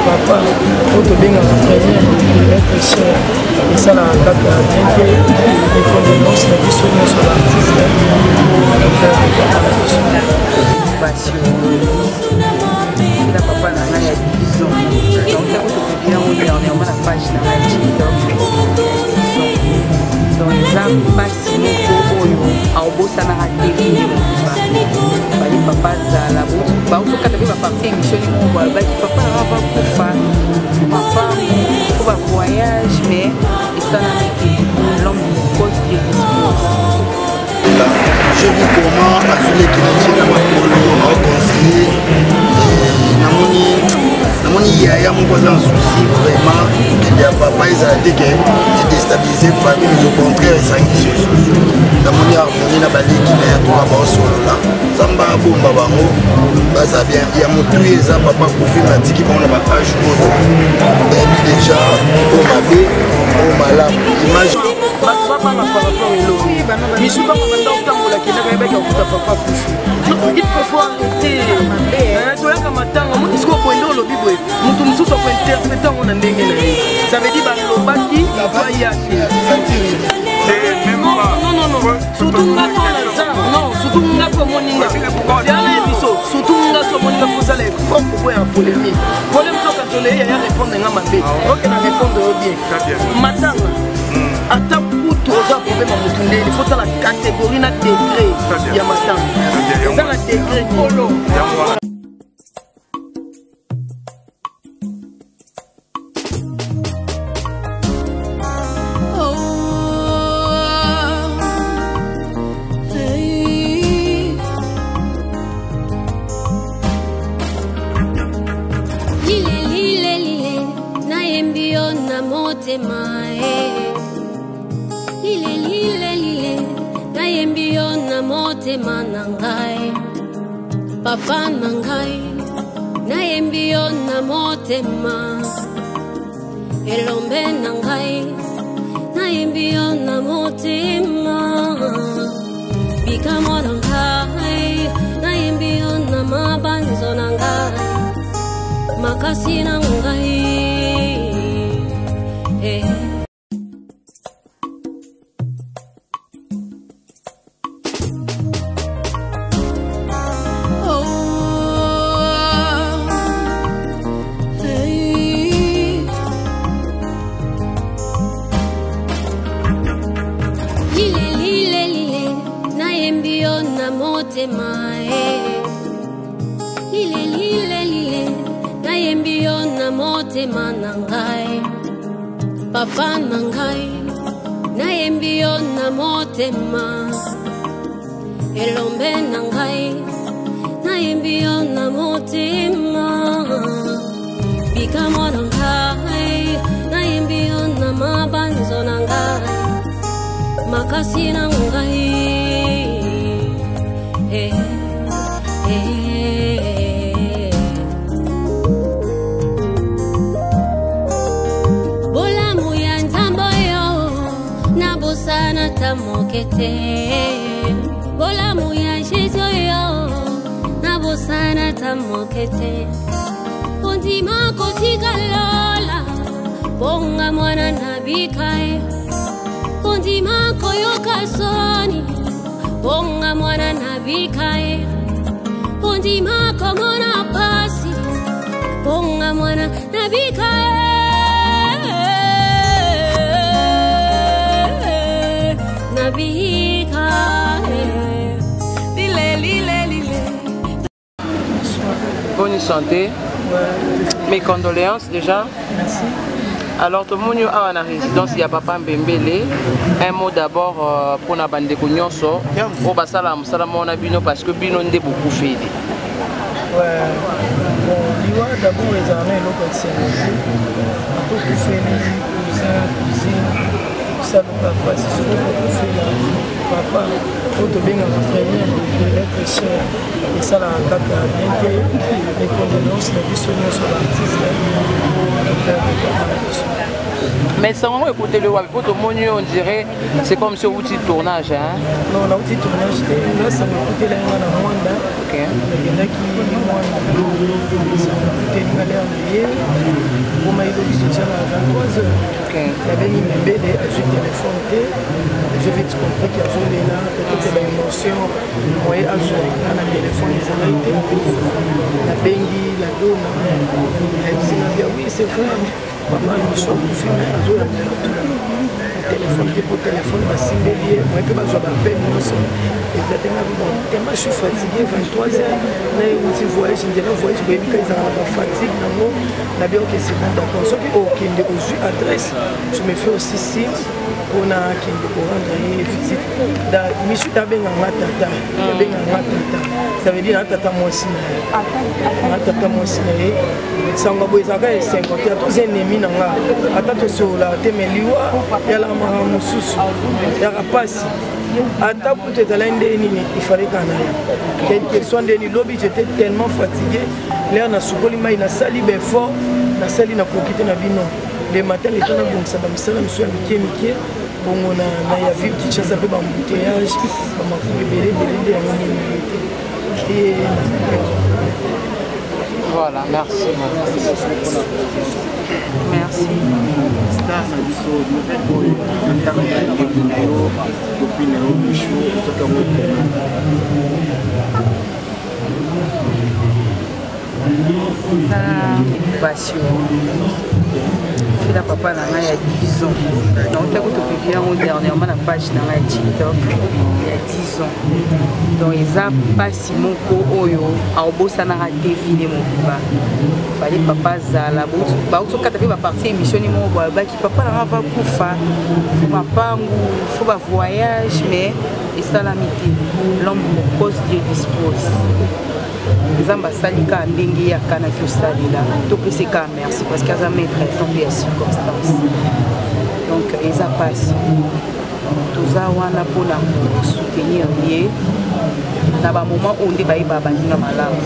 papa, auto bien entraîné, être cher, et ça la carte à bien que les condoléances la vie sur l'artiste. La papa n'a rien dit. Donc, il y a dernièrement la page de la TikTok. Donc, les hommes passent au beau ça n'a pas défini. Papa Zala, papa partir émission papa va voyage, mais l'homme cause de je vis comment Azulé qui nous a conseillé. Il y a un souci vraiment que les papa ils ont dit que déstabiliser la famille, mais au contraire ils sont ici. Il y a harmonie dans la ligue qui est à trois solo là. Ça m'a bomba bango. Ça bien. Il y a mon tué ça papa pour faire la tiki pour la page moto. Et déjà au mabé, au malade. Imagine. Papa m'a pas rapport à l'eau. Mais souvent on va dans le la qui n'a pas été papa couché. Il faut arrêter. Tu as comme attendre, on dit qu'on peut le bibo. Mutu mususu kwa interpréter on ndenge na ye. Ça veut dire ba lobaki va y aller. Non. Surtout nga ko na za. Non, surtout nga ko moninga. C'est un biso. Surtout nga so moninga faut aller fort pour un polémique. Problème to ka tolé ya répondre nga mabe. OK na répondre bien. Matanga. Attends pour toi problème à mutunde, il faut la catégorie na degré. Ya matanga. C'est la degré polo. Papa nangai na embio na motema elombe nangai na embio na motema bikamo nangai na embio na mabanzo nangai makasi nangai Papa nangai na embio na motema elombe nangai na embio na motema bikamo nangai na embio na mabanzo nangai makasi nangai mokete bola muya jizoyo na bosana tamokete kondi makoti kalola bonga mwana nabikae kondi makoyo kasoni bonga mwana nabikae kondi makomona pasi bonga mwana nabikae Bonne santé. Mes condoléances déjà. Merci. Alors tout le monde a en résidence, il y a Papa Mbembele. Un mot d'abord pour la bande de Kounyoso. Au Bassalam, Salamon Abino parce que Bino n'est beaucoup fait. Ouais. Bon, l'IWA d'abord les armées, l'autre c'est beaucoup fait, cousins, ça nous va pas, c'est beaucoup fait là. Papa, auto bien entraîné, être cher, et ça la carte à bien que les condoléances la vie sur l'artiste. Mais sans vraiment écouter le web, pour on dirait c'est comme sur outil de tournage. Hein? Non, on a outil de tournage, là ça m'a coûté la Rwanda. Ok. Il y en a qui pour m'a aidé à 23h. Il y avait une bébé, je téléphone, je vais te comprendre qu'il y a joué là, peut-être c'est l'émotion, moi à jouer là, le téléphone, ils ont été, la bengi, la dôme, oui c'est vrai, maman, nous sommes filmés à jouer téléphone, pour téléphone, ma simbélier, moi que je m'appelle, nous sommes, tellement je suis fatigué, 23h, je voyage, je dirais voyage, je vais quand fatigue, on a bien ok, c'est bon, d'accord, ce qui est ok, adresse, je me fais aussi signe pour rendre visite. Je suis d'abord en tata, ça veut dire tata moi aussi, tata moi aussi, ça m'a besoin de 50, il y a tous un ennemi dans la, attends sur la temeliwa, il y a la maramousous, il y a la passe. À ta bout de il fallait qu'on aille. Quelque soit de lobby, j'étais tellement fatigué. Là, on a soupolé, il a sali fort, on a sali, on a coquité, on a dit non. Les matins, les temps, ça va me servir, je suis à Mickey. Bon, on a vu qui chasse un peu d'embouteillage, on m'a fait et voilà, merci. Merci. Passion. La papa n'a il y a 10 ans. Donc, tu as publié dernièrement la page dans la TikTok il y a 10 ans. Donc, ils ont pas si mon co oyo, à Obosa n'a raté filé mon papa. Il fallait papa Zala. Bah, au cas où partir émission ni mon bois, qui papa n'a pas koufa. Papa, faut pas voyage, mais et ça l'amitié. L'homme cause Dieu dispose. Zamba salika ndenge ya kana ki osalila to pese ka merci parce qu'à za mettre dans des circonstances donc ils a passé toza wana pona soutenir lié na ba moment où on débat ba bandinga malamu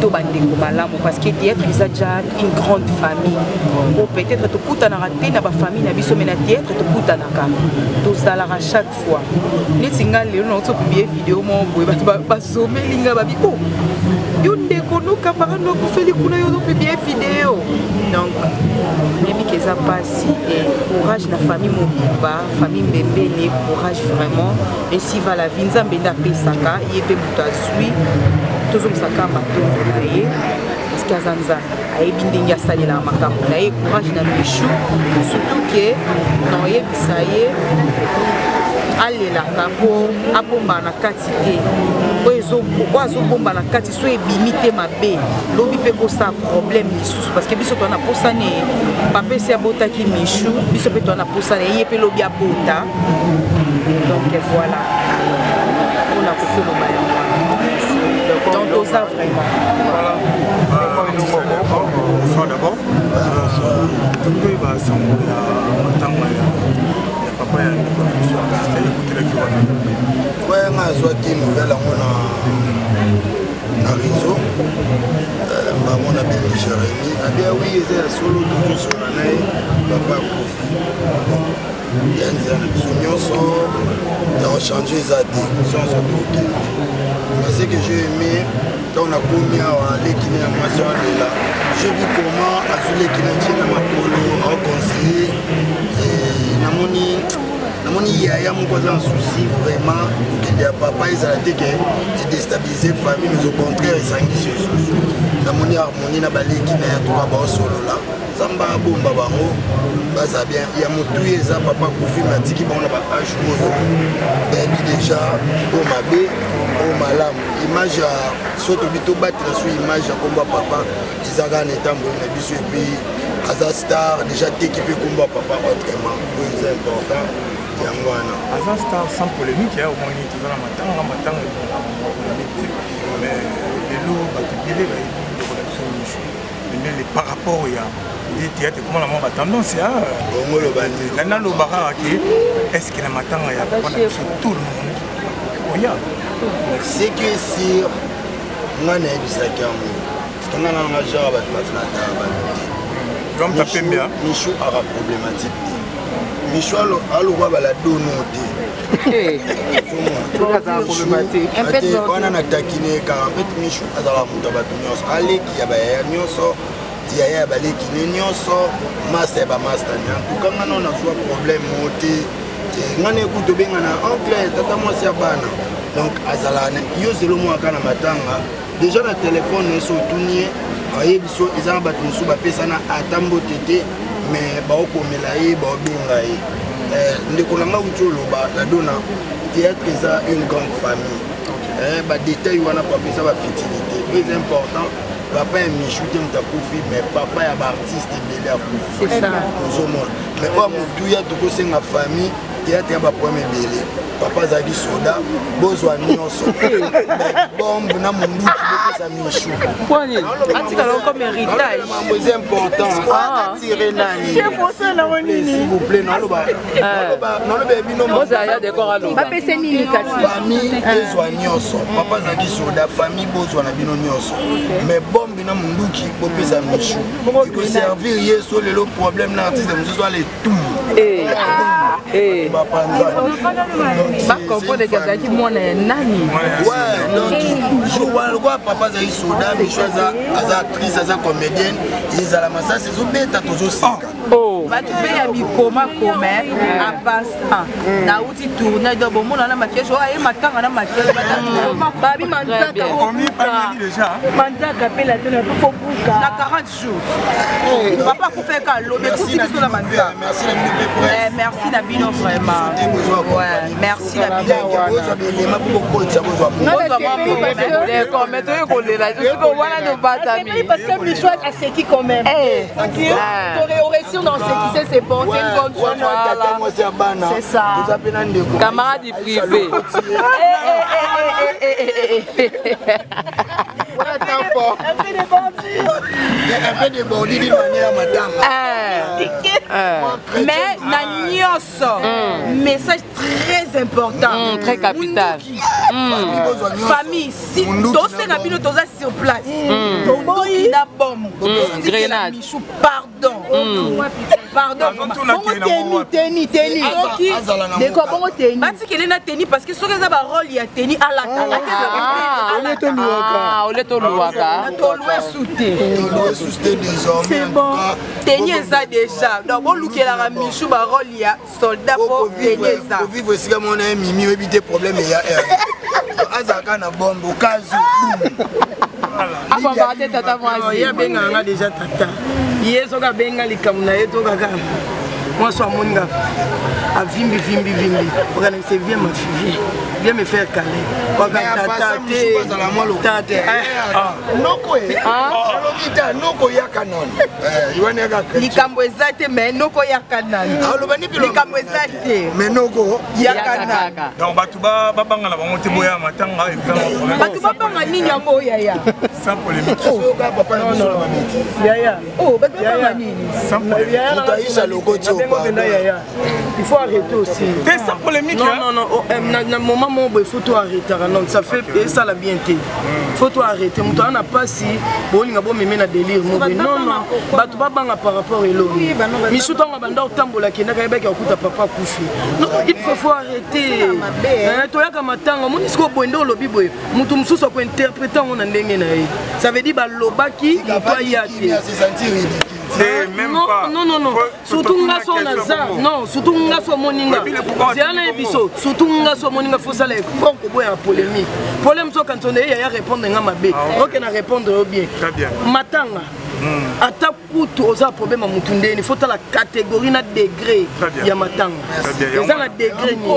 to bandinga malamu parce que théâtre ils a déjà une grande famille ou peut-être to kutana raté na ba famille na biso mais na théâtre to kutana ka to salara chaque fois les singa le no to publier vidéo mo boy ba sommer linga ba biko yo ndeko no camarade no kufeli kuna yo no publier vidéo donc même que ça passe et courage na famille Mobiba famille Mbembele courage vraiment et si va la vie nzambe nda pesaka yebe muta sui tozom saka mato naye parce que azanza ayebi ndenge asalela makambo naye courage na michu surtout que non yebisaye alelaka po abomba na kati te po azobomba na kati so ebimi te mabe lobi mpe kosa problème lisusu parce que biso toana posane papa esi abotaki michu biso mpe toana posane ye mpe lobi abota donc voilà mpona kokoloba yango donc toza vraiment voilà bonsoir d'abord tokoyeba sango ya matanga ya papa ya ndeko na biso artiste ayekutelaki wana oyenga azwaki nouvelle yango na réseau bamona bene jérémi abia wi eza ya solo tozosola na ye papa akofi ya nzela na biso nyonso ya ochange eza te nyonso tokende parce que j'ai aimé quand on a commis à l'équipe de la je vis comment azwi l'équipe na makolo aconseiller namoni yaya moko aza na souci vraiment okende ya papa ezala te ke edestabilize famille mais au contraire esangisi lisusu namoni harmonie na baleki na ya toka baosolola nzambe abomba bango baza bien ya motu eza papa kofi matiki bango na baage oyo bayebi déjà oyo mabe oyo malamu image ya so tobi tobatela so image ya kombo ya papa ezaka na etamboyi na biso epuis aza star déjà teki mpe kombo ya papa autrement oyo eza important yango wana aza star sans polémique ya omoni toza na matanga polémique te mais lelo bato ebele bayebi ndeko na biso michu mais par rapport ya théâtre comment la mort a tendance à naloba kaka ke est-ce que na matanga ya papa na biso tout le monde oya ce qui est sûr nga nayebisaki yango parce que nga nanga genre bato bato na taba Michou a la problématique. Michou a le roi à la donner. On a taquiné car en fait Michou a la montagne allez qui a baigné Yaya balé qui n'est master ba master en tout cas on a soit problème monté on écoute bien en clair tata moi c'est bana donc azalane yo zelo mo akana matanga déjà le téléphone est soutenu aye biso ezana bat musu ba pesa na atambo tete mais ba okomela ye ba obinga ye ndeko langa utolo ba la dona théâtre ça une grande famille ba détail wana pas pesa ba fertilité très important. Papa est Michou qui m'a confié, mais papa est un artiste et bébé à confier. C'est ça. Mais moi, mon tout, c'est ma famille qui a été un premier bébé. Papa a dit soda, besoin de nous. Mais bon, on a mon doute qui est Michou. Quoi, il a encore mérité. C'est important. S'il vous plaît, non, le bébé, non, papa, c'est Nini. Famille, besoin de nous. Papa a dit soda, famille, besoin de nous. Mais bon, bina munduki popesa Michou il faut servir yeso le problème l'artiste nous soit les tout ba comprendre que ça qui mon nani ouais donc je vois le papa za isoda Michou za actrice za comédienne ils à la massa c'est zo beta tozo sika oh ba tu be ya bikoma comme avance na uti tourner de bon mona na makeso ay matanga na makeso ba bi manzaka déjà manzaka pe la tena pour buka na 40 jours papa ko fait ka lo mais tout sur la manzaka merci Nabino vraiment ouais merci Nabino parce que Michou a ce qui quand même aurait su dans ce qui c'est bon c'est une bonne chose c'est ça camarade privé un peu de bandit d'une manière madame mais na message très important très capital famille si dossier na bino toza sur place toboyi na bombe grenade Michou pardon teni deko bongo teni batikele na teni parce que soki eza ba rôle ya teni alata c'est bon teni eza déjà donc bolukelaka Michou ba rôle ya soldat po teni eza vivre esika mona mimi oyebi problème ya azaka na bombe okazu abambate tata mwasi ye benganga déjà tata ye soka benga likambo na ye tokaka mwasi amoninga avimbi c'est viens ma fille viens me faire câlin noko yaka non likambo eza te mais noko yaka nani likambo eza te mais noko yaka nani donc bato babangana bango te boya matanga bato babanga nini yango oyaya sans polémique yaya oh bato babanga nini utaisha logo tio il faut arrêter aussi sans polémique non moment il faut tout arrêter non ça fait ça la bien été faut tout arrêter mon temps n'a pas si bon il a beau même na délire non bato babanga par rapport et l'autre Michou tanga banda otambola kenda ka yebeka okuta papa kufi non il faut arrêter to yaka matanga moni siko bondo lobi boy mutu mususu ko interpréter on ndenge na ye ça veut dire ba lobaki to yaki même pas non surtout nga so na za non surtout nga so moninga ziana ebiso surtout nga so moninga faut ça les fort ko boya polémique problème so quand on est ya répondre nga mabe OK na répondre bien très bien matanga ata kutu oza problème mutu ndeni faut la catégorie na degré ya matanga eza na degré ni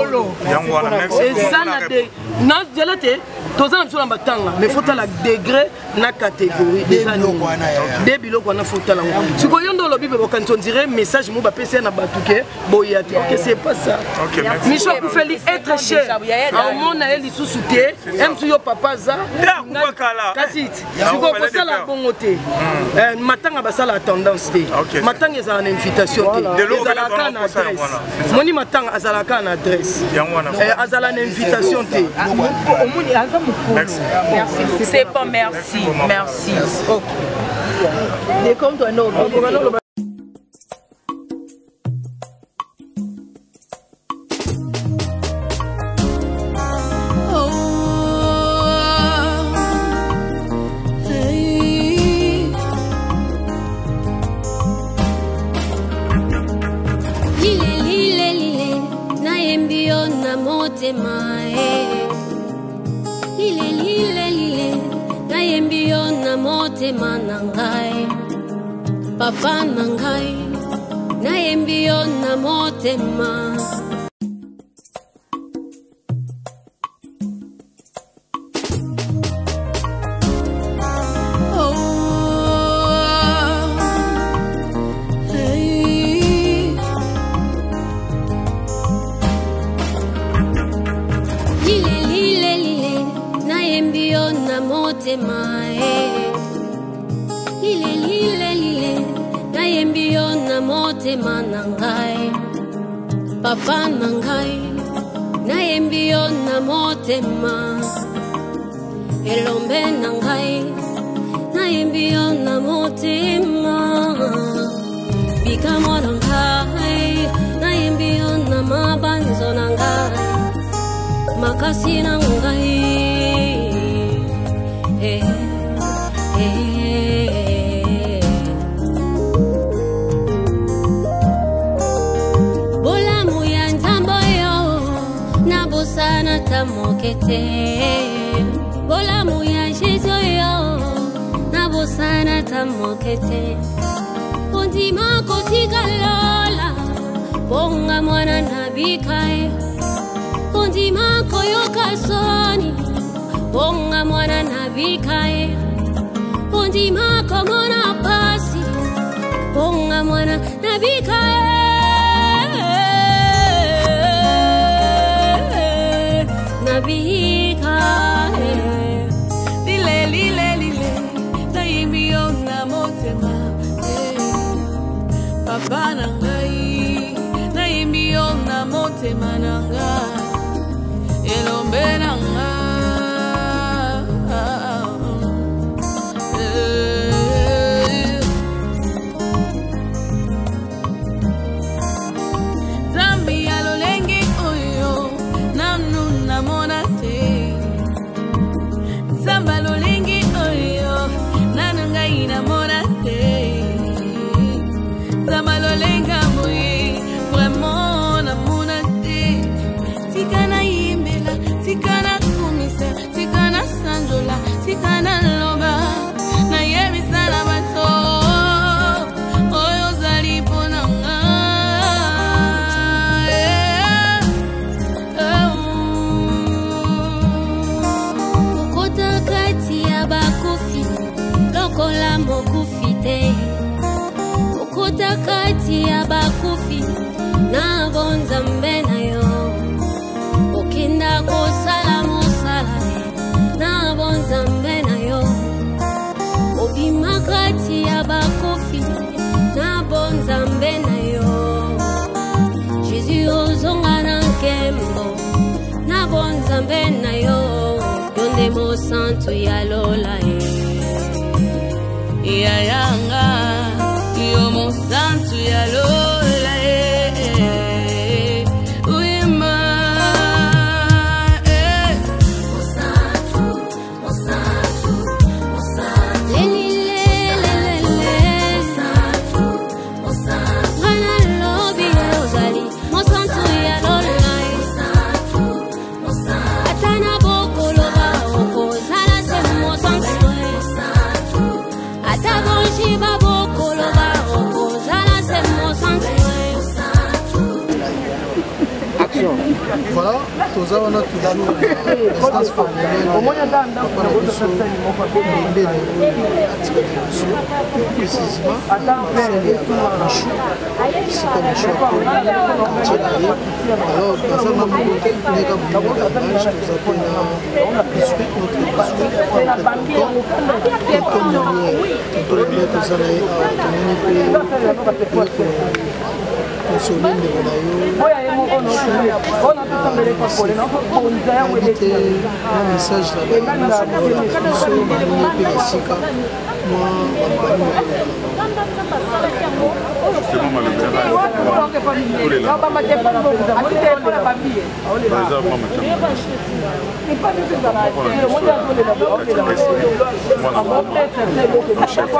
eza na de na jelate toza na biso matanga mais faut la degré na catégorie des biloko na faut la siko yondo lobi be quand on dirait message mo ba pesa na batuke boyati OK c'est pas ça Michou pour faire être cher au monde na eli susute même tu yo papa za kasi siko pour ça la bongoté matanga basala tendance te matanga eza na invitation te ezalaka na adresse moni matanga azalaka na adresse azala na invitation te c'est pas merci OK. Des comptes, non. motema lile lile lile nayembi yo na motema na ngai papa na ngai nayembi yo na motema lile lile lile nayembi yo na motema na ngai papa na ngai nayembi yo na motema elombe na ngai nayembi yo na motema bikamo na ngai nayembi yo na mabanzo na ngai makasi na ngai bolamu ya nzambo yo nabosana tamokete bolamu ya Jésus yo nabosana tamokete ondima kotika lola bonga mwana nabikae ondima koyoka soni bonga mwana nabikae ondima komona pasi bonga mwana nabikae nabikae lile lile lile nayembi yo na motema papa na ngai nayembi yo na motema na ngai elombe na ngai kati ya bakufi na bonzambe na yo okinda kosala mosala na bonzambe na yo obima kati ya bakufi na bonzambe na yo Jésus ozonga na nkembo na bonzambe na yo yonde mo santo ya lola ya yanga yo mon santo ya lola uima mon santo mon santo mon santo lele santo mon santo wana lobi ozali mon santo ya lola mon santo atana bokolo ba okozala se mon santo atabonji babokolo ba voilà, tous on a toujours l'instance familiale. Précisément, c'est comme un choix. Alors, dans un moment où on est justement malobera tous les langues. Par exemple, beaucoup de choses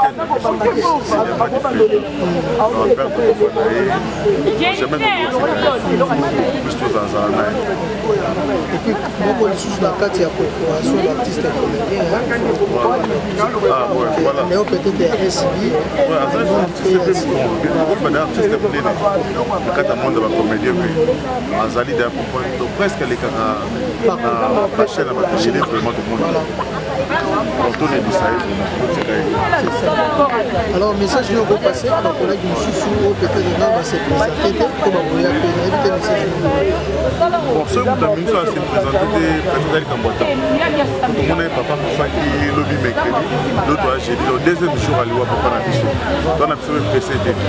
dans le cadre de la corporation d'artistes comédiens. Mais on peut-être des SB. presque les chaîne vraiment tout le monde. Alors, le message que vous passez à nos collègues du Soussou, peut-être dans va se présenter comme on voulait appeler le message. Bon, ce bout d'amis, ça s'est présenté peut-être dans Kambouata. Tout le monde est papa pour faire qui lobby mercredi. L'autre, j'ai dit, le deuxième jour, à l'Iwa, papa n'a pas dans la précédente.